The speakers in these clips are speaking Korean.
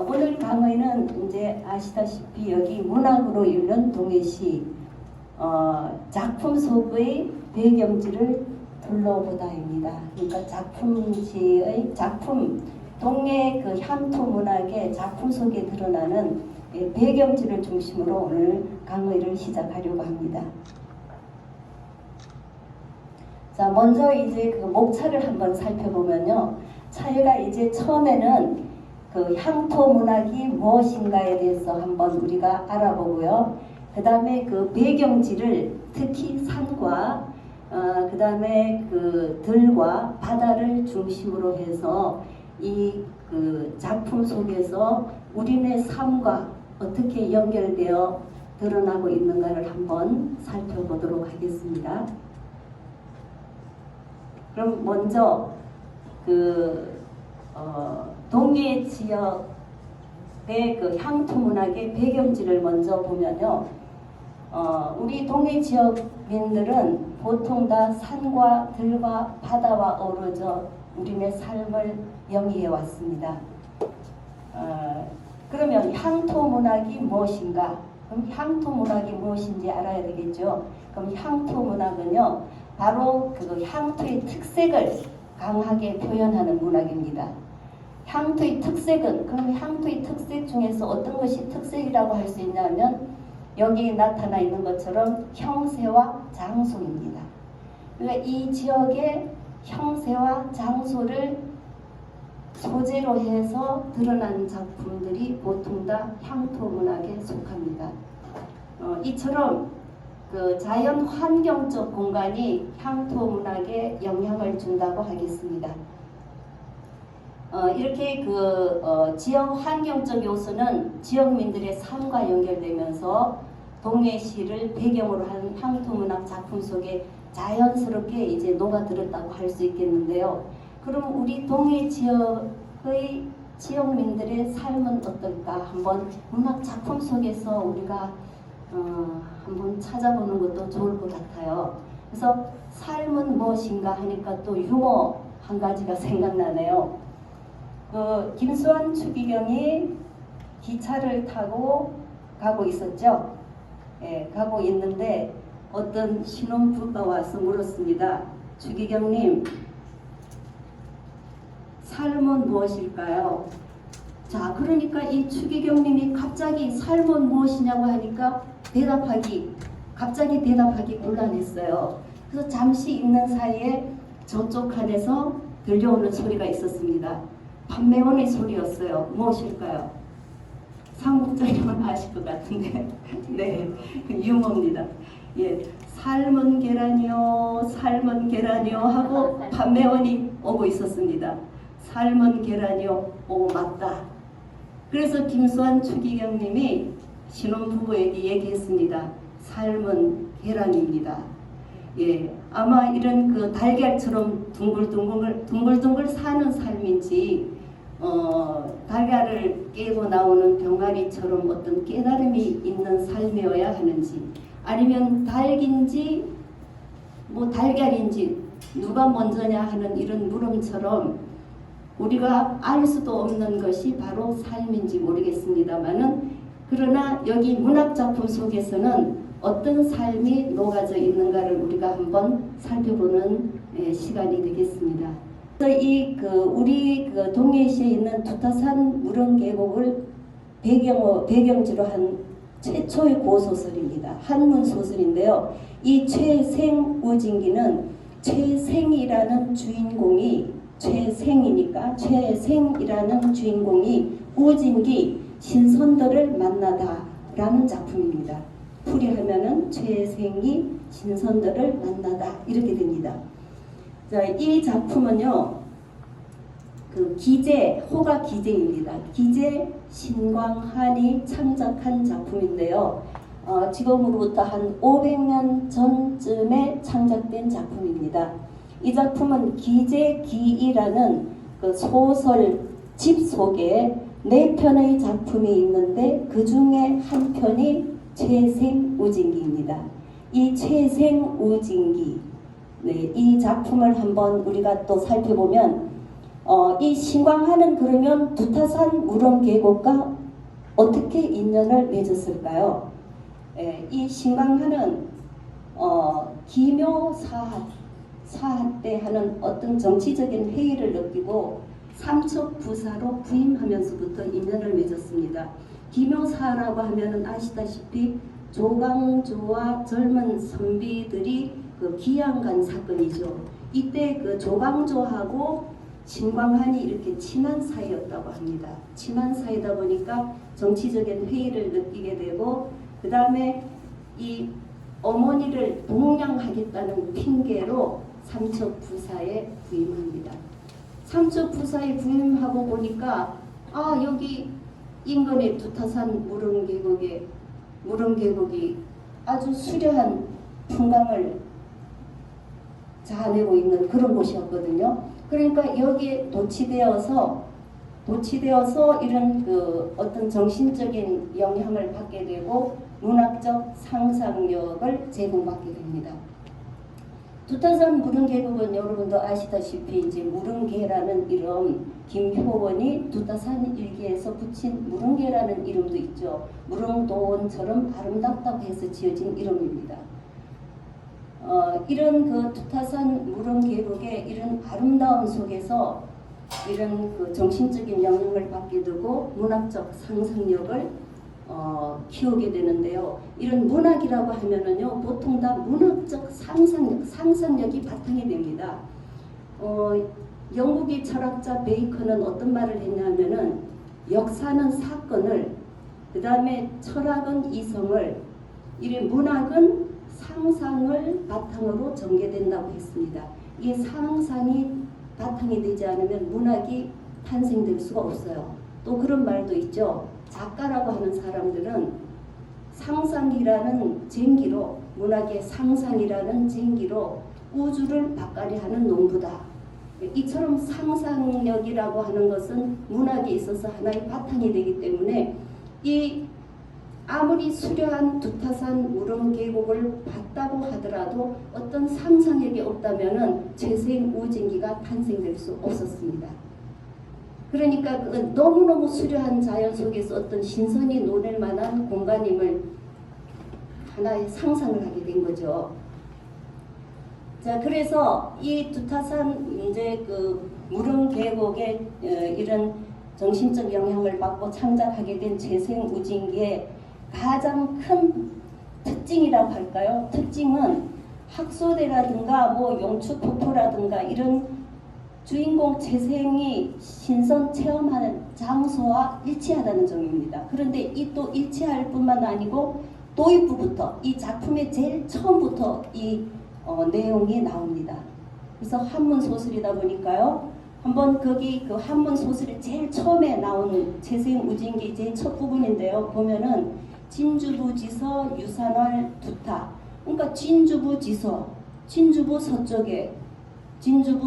오늘 강의는 이제 아시다시피 여기 문학으로 읽는 동해시 작품 속의 배경지를 둘러보다입니다. 그러니까 작품 동해 그 향토 문학의 작품 속에 드러나는 배경지를 중심으로 오늘 강의를 시작하려고 합니다. 자, 먼저 이제 그 목차를 한번 살펴보면요. 차이가 이제 처음에는 그 향토 문학이 무엇인가에 대해서 한번 우리가 알아보고요. 그 다음에 그 배경지를 특히 산과 그 다음에 그 들과 바다를 중심으로 해서 이 그 작품 속에서 우리네 삶과 어떻게 연결되어 드러나고 있는가를 한번 살펴보도록 하겠습니다. 그럼 먼저 동해 지역의 그 향토 문학의 배경지를 먼저 보면요. 우리 동해 지역민들은 보통 다 산과 들과 바다와 어우러져 우리네 삶을 영위해 왔습니다. 그러면 향토 문학이 무엇인가? 그럼 향토 문학이 무엇인지 알아야 되겠죠. 그럼 향토 문학은요, 바로 그 향토의 특색을 강하게 표현하는 문학입니다. 향토의 특색은, 그럼 향토의 특색 중에서 어떤 것이 특색이라고 할 수 있냐면 여기 나타나 있는 것처럼 형세와 장소입니다. 그러니까 이 지역의 형세와 장소를 소재로 해서 드러난 작품들이 보통 다 향토 문학에 속합니다. 이처럼 그 자연 환경적 공간이 향토 문학에 영향을 준다고 하겠습니다. 이렇게 지역 환경적 요소는 지역민들의 삶과 연결되면서 동해시를 배경으로 한 향토 문학 작품 속에 자연스럽게 이제 녹아들었다고 할 수 있겠는데요. 그럼 우리 동해 지역의 지역민들의 삶은 어떨까? 한번 문학 작품 속에서 우리가 한번 찾아보는 것도 좋을 것 같아요. 그래서 삶은 무엇인가 하니까 또 유머 한 가지가 생각나네요. 김수환 추기경이 기차를 타고 가고 있었죠. 예, 가고 있는데 어떤 신혼부부가 와서 물었습니다. 추기경님, 삶은 무엇일까요? 자, 그러니까 이 추기경님이 갑자기 삶은 무엇이냐고 하니까 갑자기 대답하기 곤란했어요. 그래서 잠시 있는 사이에 저쪽 칸에서 들려오는 소리가 있었습니다. 판매원의 소리였어요. 무엇일까요? 상국장님은 아실 것 같은데 네, 유머입니다. 예, 삶은 계란이요, 삶은 계란이요 하고 판매원이 오고 있었습니다. 삶은 계란이요, 오 맞다. 그래서 김수환 추기경님이 신혼부부에게 얘기했습니다. 삶은 계란입니다. 예, 아마 이런 그 달걀처럼 둥글둥글 사는 삶인지 달걀을 깨고 나오는 병아리처럼 어떤 깨달음이 있는 삶이어야 하는지, 아니면 닭인지 뭐 달걀인지 누가 먼저냐 하는 이런 물음처럼 우리가 알 수도 없는 것이 바로 삶인지 모르겠습니다만은, 그러나 여기 문학작품 속에서는 어떤 삶이 녹아져 있는가를 우리가 한번 살펴보는 시간이 되겠습니다. 우리 동해시에 있는 두타산 무릉계곡을 배경지로 한 최초의 고소설입니다. 한문 소설인데요. 이 최생우진기는 최생이라는 주인공이 최생이라는 주인공이 우진기 신선도를 만나다라는 작품입니다. 풀이하면은 최생이 신선도를 만나다 이렇게 됩니다. 자, 이 작품은요, 호가 기제입니다. 기제 신광한이 창작한 작품인데요. 지금으로부터 한 500년 전쯤에 창작된 작품입니다. 이 작품은 기제기이라는 그 소설집 속에 4편의 작품이 있는데 그 중에 한 편이 최생우진기입니다. 이 최생우진기, 이 작품을 한번 우리가 또 살펴보면 이 신광하는 그러면 두타산 무릉계곡과 어떻게 인연을 맺었을까요? 이 신광하는 기묘사하 때 하는 어떤 정치적인 회의를 느끼고 삼척부사로 부임하면서부터 인연을 맺었습니다. 기묘사라고 하면은 아시다시피 조광조와 젊은 선비들이 그 기양간 사건이죠. 이때 그 조광조하고 신광한이 이렇게 친한 사이였다고 합니다. 친한 사이다 보니까 정치적인 회의를 느끼게 되고 그 다음에 이 어머니를 동양하겠다는 핑계로 삼척부사에 부임합니다. 삼척부사에 부임하고 보니까 여기 인근의 두타산 무릉계곡이 아주 수려한 풍광을 자아내고 있는 그런 곳이었거든요. 그러니까 여기에 도취되어서 이런 그 어떤 정신적인 영향을 받게 되고 문학적 상상력을 제공받게 됩니다. 두타산 무릉계곡은 여러분도 아시다시피 이제 무릉계라는 이름, 김효원이 두타산 일기에서 붙인 무릉계라는 이름도 있죠. 무릉도원처럼 아름답다고 해서 지어진 이름입니다. 이런 그 두타산 무릉계곡의 이런 아름다움 속에서 이런 그 정신적인 영향을 받게 되고 문학적 상상력을 키우게 되는데요. 이런 문학이라고 하면은요, 보통 다 문학적 상상력이 바탕이 됩니다. 영국의 철학자 베이컨은 어떤 말을 했냐면은 역사는 사건을, 그 다음에 철학은 이성을, 이래 문학은 상상을 바탕으로 전개된다고 했습니다. 이게 상상이 바탕이 되지 않으면 문학이 탄생될 수가 없어요. 또 그런 말도 있죠. 작가라고 하는 사람들은 상상이라는 쟁기로, 문학의 상상이라는 쟁기로 우주를 바까리하는 농부다. 이처럼 상상력이라고 하는 것은 문학에 있어서 하나의 바탕이 되기 때문에 이 아무리 수려한 두타산 무릉계곡을 봤다고 하더라도 어떤 상상력이 없다면은 재생 우진기가 탄생될 수 없었습니다. 그러니까 너무너무 수려한 자연 속에서 어떤 신선이 논할 만한 공간임을 하나의 상상을 하게 된 거죠. 자, 그래서 이 두타산 이제 그 무릉계곡의 이런 정신적 영향을 받고 창작하게 된 재생우진기의 가장 큰 특징이라고 할까요? 특징은 학소대라든가 뭐 용추폭포라든가 이런 주인공 재생이 신선 체험하는 장소와 일치하다는 점입니다. 그런데 이 또 일치할 뿐만 아니고 도입부부터 이 작품의 제일 처음부터 이 내용이 나옵니다. 그래서 한문 소설이다 보니까요. 한번 거기 그 한문 소설의 제일 처음에 나온 재생우진기 제일 첫 부분인데요. 보면은 진주부지서 유산월 두타. 그러니까 진주부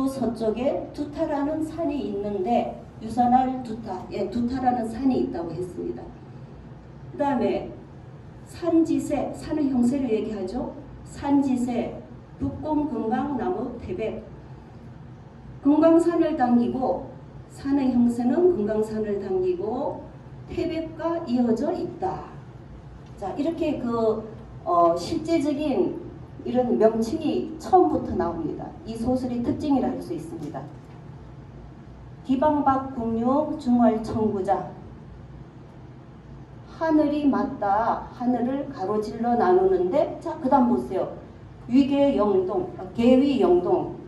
서쪽에 두타라는 산이 있는데 유산월 두타, 두타라는 산이 있다고 했습니다. 그 다음에 산지세, 산의 형세를 얘기하죠. 산지세, 북공금강나무 태백. 금강산을 당기고 산의 형세는 금강산을 당기고 태백과 이어져 있다. 자, 이렇게 그 실제적인 이런 명칭이 처음부터 나옵니다. 이 소설의 특징이라 할 수 있습니다. 기방박 국육 중활청구자. 하늘이 맞다. 하늘을 가로질러 나누는데, 자, 그 다음 보세요. 위계영동, 계위영동.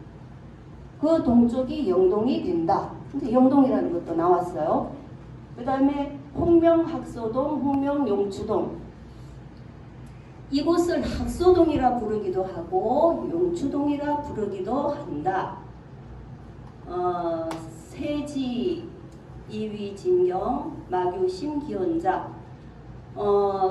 그 동쪽이 영동이 된다. 근데 영동이라는 것도 나왔어요. 그 다음에 홍명학소동, 홍명용추동. 이곳을 학소동이라 부르기도 하고 용추동이라 부르기도 한다. 세지, 이위진경, 마교심, 기원자.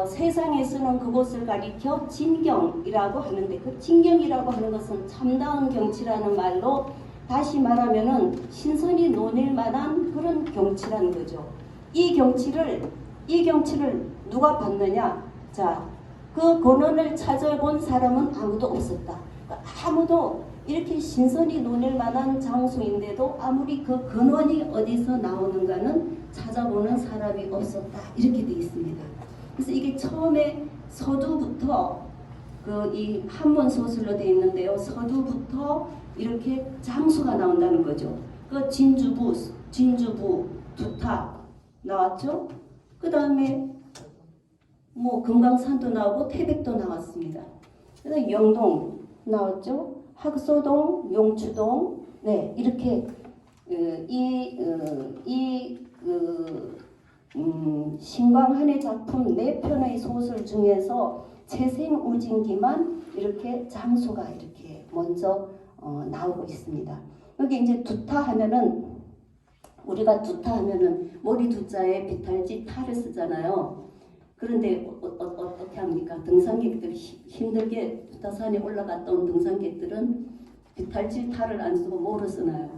세상에서는 그곳을 가리켜 진경이라고 하는데 그 진경이라고 하는 것은 참다운 경치라는 말로 다시 말하면은 신선이 논일 만한 그런 경치라는 거죠. 이 경치를 누가 봤느냐? 자, 그 근원을 찾아본 사람은 아무도 없었다. 아무도 이렇게 신선이 논일 만한 장소인데도 아무리 그 근원이 어디서 나오는가는 찾아보는 사람이 없었다. 이렇게 되어 있습니다. 그래서 이게 처음에 서두부터 이 한문 소설로 되어 있는데요. 서두부터 이렇게 장수가 나온다는 거죠. 그 진주부, 두타 나왔죠. 그 다음에 뭐 금강산도 나오고 태백도 나왔습니다. 그래서 영동 나왔죠. 학소동, 용추동, 네 이렇게 신광한의 작품 4편의 소설 중에서 채생우진기만 이렇게 장소가 이렇게 먼저 나오고 있습니다. 여기 이제 두타 하면은 우리가 두타 하면은 머리 두자에 비탈지 타를 쓰잖아요. 그런데 어떻게 합니까? 등산객들이 힘들게 두타산에 올라갔다 온 등산객들은 비탈질 타를 안 쓰고 뭐로 쓰나요?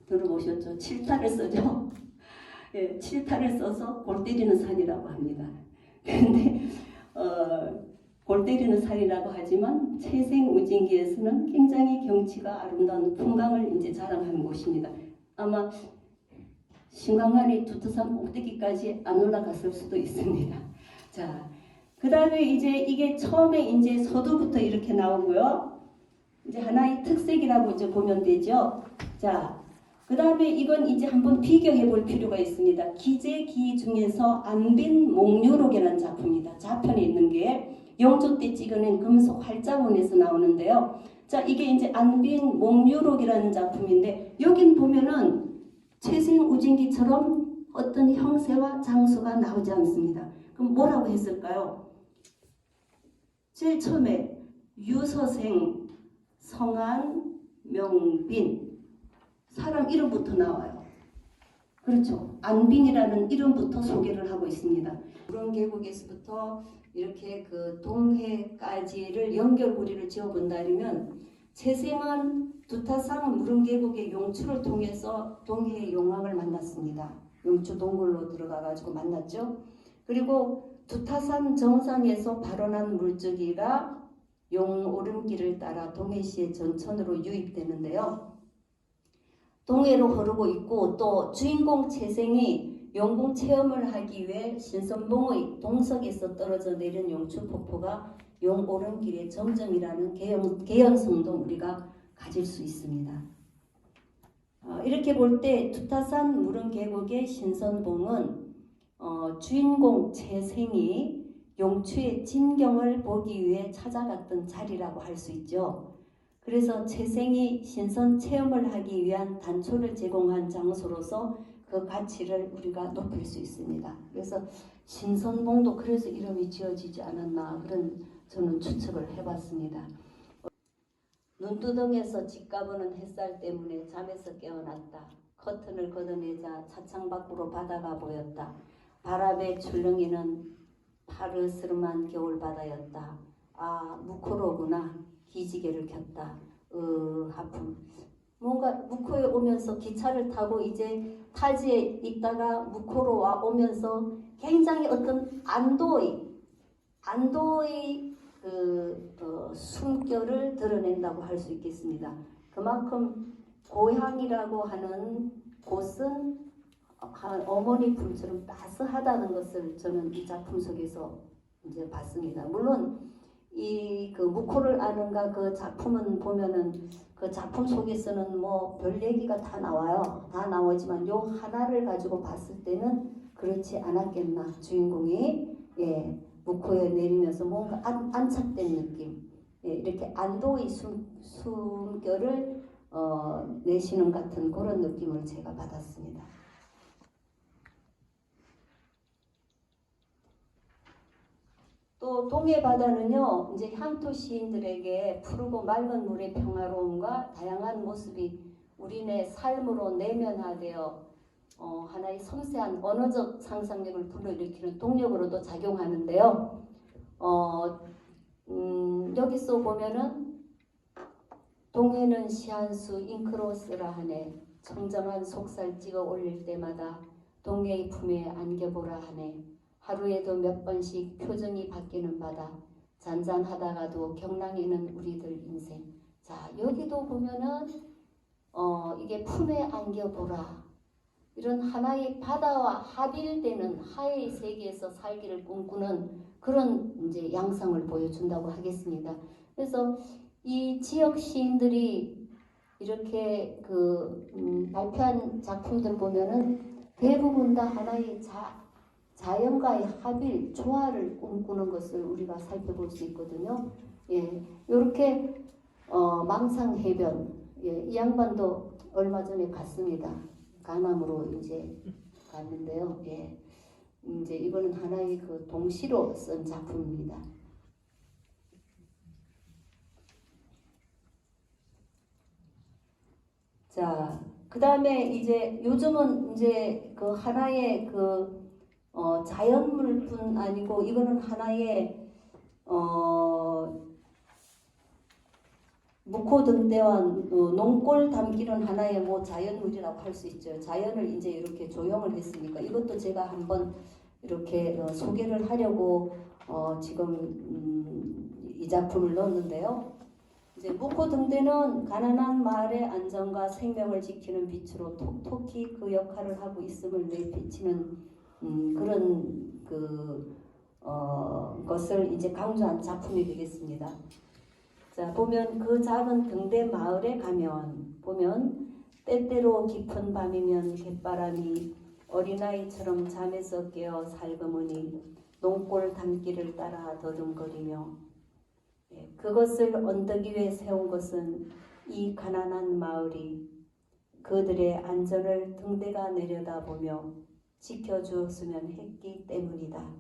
들어보셨죠? 칠타를 쓰죠. 예, 칠타를 써서 골 때리는 산이라고 합니다. 그런데 골 때리는 산이라고 하지만 채생우진기에서는 굉장히 경치가 아름다운 풍광을 이제 자랑하는 곳입니다. 아마 신광한이 두타산 꼭대기까지 안 올라갔을 수도 있습니다. 자, 그 다음에 이제 이게 처음에 이제 서두부터 이렇게 나오고요. 이제 하나의 특색이라고 이제 보면 되죠. 자, 그 다음에 이건 이제 한번 비교해 볼 필요가 있습니다. 기재기 중에서 안빈목류록이라는 작품입니다. 좌편에 있는 게 영조 때 찍어낸 금속 활자본에서 나오는데요. 자, 이게 이제 안빈목류록이라는 작품인데 여긴 보면은 채생우진기처럼 어떤 형세와 장소가 나오지 않습니다. 그럼 뭐라고 했을까요? 제일 처음에 유서생, 성안, 명빈 사람 이름부터 나와요. 그렇죠. 안빈이라는 이름부터 소개를 하고 있습니다. 그런 계곡에서부터 이렇게 그 동해까지를 연결고리를 지어본다면 채생은 두타산 무릉계곡의 용추를 통해서 동해의 용왕을 만났습니다. 용추 동굴로 들어가가지고 만났죠. 그리고 두타산 정상에서 발원한 물줄기가 용오름길을 따라 동해시의 전천으로 유입되는데요. 동해로 흐르고 있고 또 주인공 채생이 용궁 체험을 하기 위해 신선봉의 동석에서 떨어져 내린 용추폭포가 용오름길의 정점이라는 개연성도 우리가 가질 수 있습니다. 이렇게 볼 때 두타산 무릉계곡의 신선봉은 주인공 채생이 용추의 진경을 보기 위해 찾아갔던 자리라고 할 수 있죠. 그래서 채생이 신선 체험을 하기 위한 단초를 제공한 장소로서 그 가치를 우리가 높일 수 있습니다. 그래서 신선봉도 그래서 이름이 지어지지 않았나 그런 저는 추측을 해봤습니다. 눈두덩에서 직가보는 햇살 때문에 잠에서 깨어났다. 커튼을 걷어내자 차창 밖으로 바다가 보였다. 바람에 출렁이는 파르스름한 겨울바다였다. 아, 무코로구나. 기지개를 켰다. 하품. 뭔가 무코에 오면서 기차를 타고 이제 타지에 있다가 무코로 와 오면서 굉장히 어떤 안도의 숨결을 드러낸다고 할 수 있겠습니다. 그만큼 고향이라고 하는 곳은 어머니 품처럼 따스하다는 것을 저는 이 작품 속에서 이제 봤습니다. 물론 그 무코를 아는가 그 작품은 보면은 그 작품 속에서는 뭐 별 얘기가 다 나와요. 다 나오지만 요 하나를 가지고 봤을 때는 그렇지 않았겠나. 주인공이 무코에 내리면서 뭔가 안착된 느낌, 이렇게 안도의 숨결을 내쉬는 같은 그런 느낌을 제가 받았습니다. 또 동해 바다는요, 이제 향토 시인들에게 푸르고 맑은 물의 평화로움과 다양한 모습이 우리네 삶으로 내면화되어 하나의 섬세한 언어적 상상력을 불러일으키는 동력으로도 작용하는데요. 여기서 보면은 동해는 시한수 잉크로스라 하네. 청정한 속살 찍어 올릴 때마다 동해의 품에 안겨보라 하네. 하루에도 몇 번씩 표정이 바뀌는 바다. 잔잔하다가도 경랑에는 우리들 인생. 자, 여기도 보면은 이게 품에 안겨보라. 이런 하나의 바다와 합일되는 하의 세계에서 살기를 꿈꾸는 그런 이제 양상을 보여준다고 하겠습니다. 그래서 이 지역 시인들이 이렇게 발표한 작품들 보면은 대부분 다 하나의 자연과의 합일, 조화를 꿈꾸는 것을 우리가 살펴볼 수 있거든요. 예, 이렇게 망상해변, 예, 이 양반도 얼마 전에 갔습니다. 가남으로 이제 갔는데요. 예, 이제 이거는 하나의 그 동시로 쓴 작품입니다. 자, 그 다음에 이제 요즘은 이제 그 하나의 자연물뿐 아니고 이거는 하나의 묵호등대와 농골 담기는 하나의 뭐 자연물이라고 할 수 있죠. 자연을 이제 이렇게 조형을 했으니까 이것도 제가 한번 이렇게 소개를 하려고 지금 이 작품을 넣었는데요. 이제 묵호등대는 가난한 마을의 안전과 생명을 지키는 빛으로 톡톡히 그 역할을 하고 있음을 내비치는 그런 것을 이제 강조한 작품이 되겠습니다. 자, 보면 그 작은 등대 마을에 가면 보면 때때로 깊은 밤이면 갯바람이 어린아이처럼 잠에서 깨어 살그머니 농골 담길을 따라 더듬거리며 그것을 언덕 위에 세운 것은 이 가난한 마을이 그들의 안전을 등대가 내려다보며 지켜주었으면 했기 때문이다.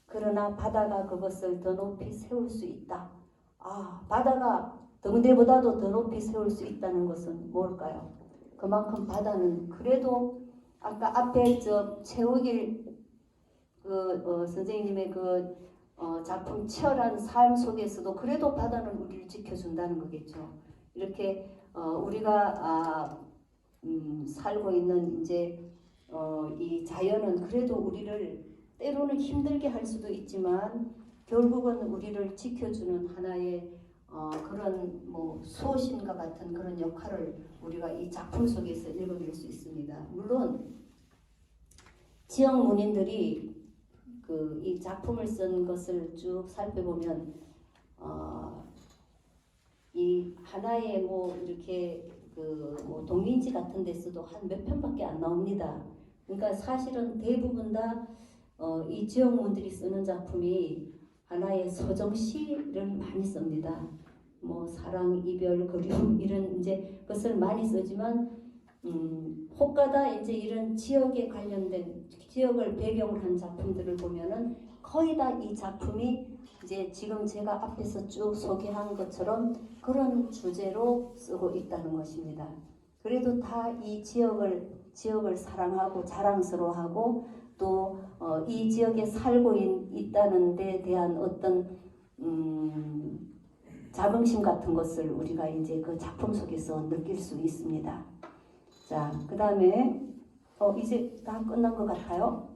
그러나 바다가 그것을 더 높이 세울 수 있다. 아, 바다가 등대보다도 더 높이 세울 수 있다는 것은 뭘까요? 그만큼 바다는 그래도 아까 앞에 최욱일 선생님의 작품 치열한 삶 속에서도 그래도 바다는 우리를 지켜준다는 거겠죠. 이렇게 우리가 살고 있는 이제 이 자연은 그래도 우리를 때로는 힘들게 할 수도 있지만 결국은 우리를 지켜주는 하나의 그런 뭐 수호신과 같은 그런 역할을 우리가 이 작품 속에서 읽어낼 수 있습니다. 물론 지역 문인들이 이 작품을 쓴 것을 쭉 살펴보면 이 하나의 뭐 이렇게 뭐 동민지 같은 데서도 한 몇 편밖에 안 나옵니다. 그러니까 사실은 대부분 다 이 지역문들이 쓰는 작품이 하나의 서정시를 많이 씁니다. 뭐 사랑, 이별, 그리움 이런 이제 것을 많이 쓰지만 혹가다 이제 이런 지역에 관련된 지역을 배경으로 한 작품들을 보면은 거의 다 이 작품이 이제 지금 제가 앞에서 쭉 소개한 것처럼 그런 주제로 쓰고 있다는 것입니다. 그래도 다 이 지역을 사랑하고 자랑스러워하고 또 이 지역에 살고 있다는 데 대한 어떤 자긍심 같은 것을 우리가 이제 그 작품 속에서 느낄 수 있습니다. 자, 그 다음에 이제 다 끝난 것 같아요.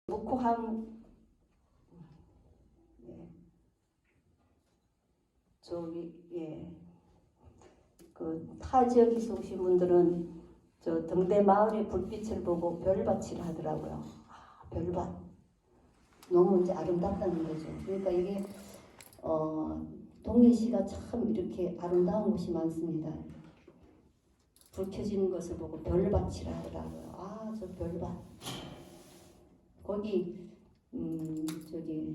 묵호항 저기 타 지역에서 오신 분들은 저 등대 마을의 불빛을 보고 별밭이라 하더라고요. 아, 별밭. 너무 이제 아름답다는 거죠. 그러니까 이게 동해시가 참 이렇게 아름다운 곳이 많습니다. 불 켜지는 것을 보고 별밭이라 하더라고요. 아, 저 별밭. 거기 저기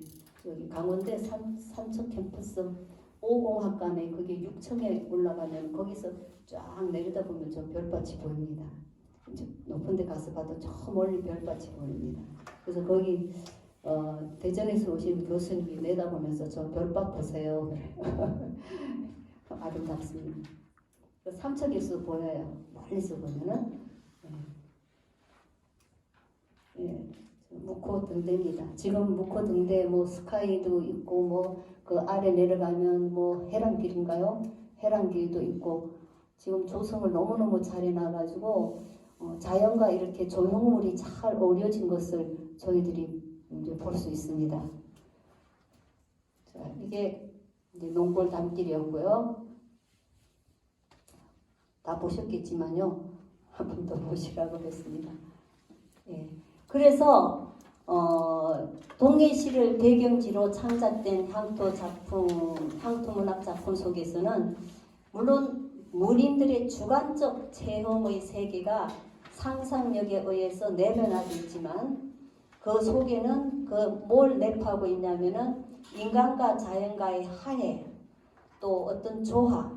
강원대 삼척 캠퍼스 5공학관에 그게 6층에 올라가면 거기서 쫙 내려다보면 저 별밭이 보입니다. 이제 높은 데 가서 봐도 저 멀리 별밭이 보입니다. 그래서 거기 대전에서 오신 교수님이 내다보면서 저 별밭 보세요. 아름답습니다. 삼척에서 보여요. 멀리서 보면은. 예, 묵호등대입니다. 지금 묵호등대 뭐 스카이도 있고 뭐 그 아래 내려가면 뭐 해랑길인가요? 해랑길도 있고 지금 조성을 너무너무 잘 해놔가지고 자연과 이렇게 조형물이 잘 어우러진 것을 저희들이 이제 볼 수 있습니다. 자, 이게 이제 농골 담길이었고요. 다 보셨겠지만요. 한 번 더 보시라고 했습니다. 예. 그래서 동해시를 배경지로 창작된 향토 작품, 향토 문학 작품 속에서는 물론 문인들의 주관적 체험의 세계가 상상력에 의해서 내면화되어 있지만 그 속에는 뭘 내포하고 있냐면은 인간과 자연과의 화해, 또 어떤 조화,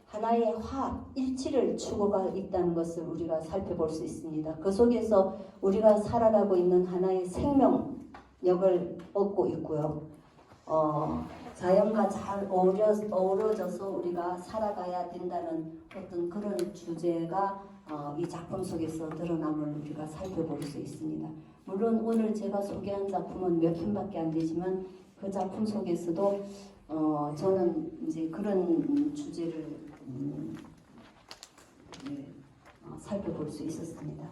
하나의 화합, 일치를 추구가 있다는 것을 우리가 살펴볼 수 있습니다. 그 속에서 우리가 살아가고 있는 하나의 생명력을 얻고 있고요. 자연과 잘 어우러져서 우리가 살아가야 된다는 어떤 그런 주제가 이 작품 속에서 드러남을 우리가 살펴볼 수 있습니다. 물론 오늘 제가 소개한 작품은 몇 편밖에 안 되지만 그 작품 속에서도 저는 이제 그런 주제를 살펴볼 수 있었습니다.